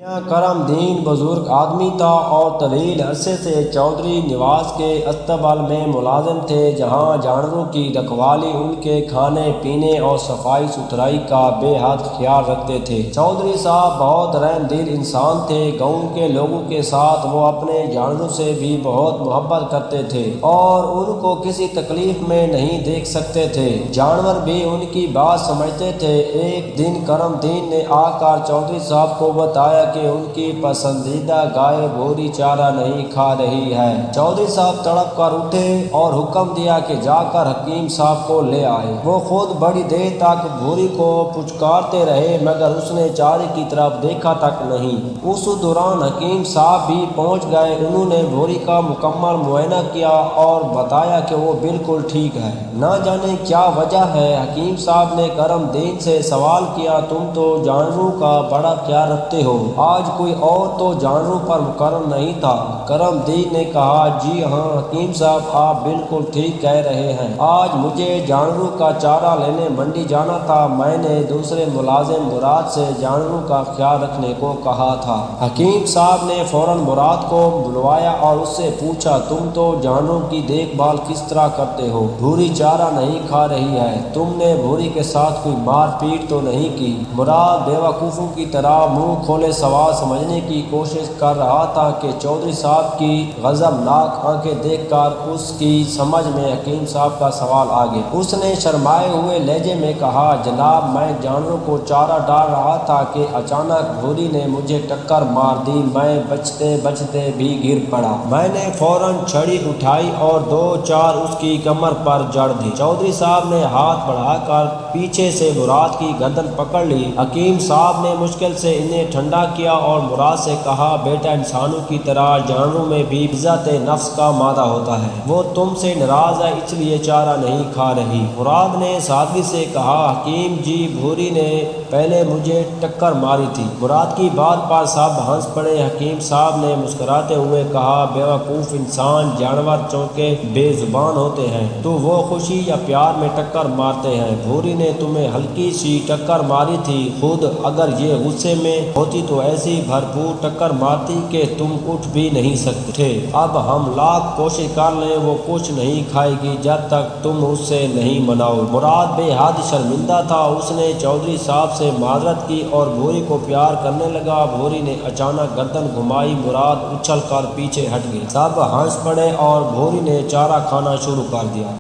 میاں کرم دین بزرگ آدمی تھا اور طویل عرصے سے چودھری نواس کے استبل میں ملازم تھے، جہاں جانوروں کی رکھوالی، ان کے کھانے پینے اور صفائی ستھرائی کا بے حد خیال رکھتے تھے۔ چودھری صاحب بہت رحم دل انسان تھے۔ گاؤں کے لوگوں کے ساتھ وہ اپنے جانوروں سے بھی بہت محبت کرتے تھے اور ان کو کسی تکلیف میں نہیں دیکھ سکتے تھے۔ جانور بھی ان کی بات سمجھتے تھے۔ ایک دن کرم دین نے آ کر چودھری صاحب کو بتایا کہ ان کی پسندیدہ گائے بھوری چارہ نہیں کھا رہی ہے۔ چودھری صاحب تڑپ کر اٹھے اور حکم دیا کہ جا کر حکیم صاحب کو لے آئے۔ وہ خود بڑی دیر تک بھوری کو پچکارتے رہے مگر اس نے چارے کی طرف دیکھا تک نہیں۔ اس دوران حکیم صاحب بھی پہنچ گئے۔ انہوں نے بھوری کا مکمل معائنہ کیا اور بتایا کہ وہ بالکل ٹھیک ہے۔ نہ جانے کیا وجہ ہے، حکیم صاحب نے کرم دین سے سوال کیا، تم تو جانوروں کا بڑا خیال رکھتے ہو، آج کوئی اور تو جانوروں پر مقرر نہیں تھا؟ کرم دین نے کہا، جی ہاں حکیم صاحب، آپ بالکل ٹھیک کہہ رہے ہیں، آج مجھے جانوروں کا چارہ لینے منڈی جانا تھا۔ میں نے دوسرے ملازم مراد سے جانوروں کا خیال رکھنے کو کہا تھا۔ حکیم صاحب نے فوراً مراد کو بلوایا اور اس سے پوچھا، تم تو جانوروں کی دیکھ بھال کس طرح کرتے ہو؟ بھوری چارہ نہیں کھا رہی ہے، تم نے بھوری کے ساتھ کوئی مار پیٹ تو نہیں کی؟ مراد بیوقوفوں کی طرح منہ کھولے سوال سمجھنے کی کوشش کر رہا تھا کہ چودھری صاحب کی غضبناک آنکھیں دیکھ کر اس کی سمجھ میں حکیم صاحب کا سوال آ گیا۔ اس نے شرمائے ہوئے لہجے میں کہا، جناب میں جانوروں کو چارہ ڈال رہا تھا کہ اچانک بھوری نے مجھے ٹکر مار دی، میں بچتے بچتے بھی گر پڑا۔ میں نے فوراً چھڑی اٹھائی اور دو چار اس کی کمر پر جڑ دی۔ چودھری صاحب نے ہاتھ بڑھا کر پیچھے سے مراد کی گردن پکڑ لی۔ حکیم صاحب نے مشکل سے انہیں ٹھنڈا کیا اور مراد سے کہا، بیٹا انسانوں کی طرح جانوروں میں بھی عزت نفس کا مادہ ہوتا ہے، وہ تم سے ناراض ہے اس لیے چارہ نہیں کھا رہی۔ مراد نے سادگی سے کہا، حکیم جی بھوری نے پہلے مجھے ٹکر ماری تھی۔ مراد کی بات پر سب ہنس پڑے۔ حکیم صاحب نے مسکراتے ہوئے کہا، بیوقوف انسان، جانور چونکہ بے زبان ہوتے ہیں تو وہ خوشی یا پیار میں ٹکر مارتے ہیں۔ بھوری نے تمہیں ہلکی سی ٹکر ماری تھی، خود اگر یہ غصے میں ہوتی تو ایسی بھرپور ٹکر مارتی کہ تم اٹھ بھی نہیں سکتے تھے۔ اب ہم لاکھ کوشش کر لیں وہ کچھ نہیں کھائے گی جب تک تم اس سے نہیں مناؤ۔ مراد بے حد شرمندہ تھا۔ اس نے چودھری صاحب سے معذرت کی اور بھوری کو پیار کرنے لگا۔ بھوری نے اچانک گردن گھمائی، مراد اچھل کر پیچھے ہٹ گیا۔ سب ہنس پڑے اور بھوری نے چارہ کھانا شروع کر دیا۔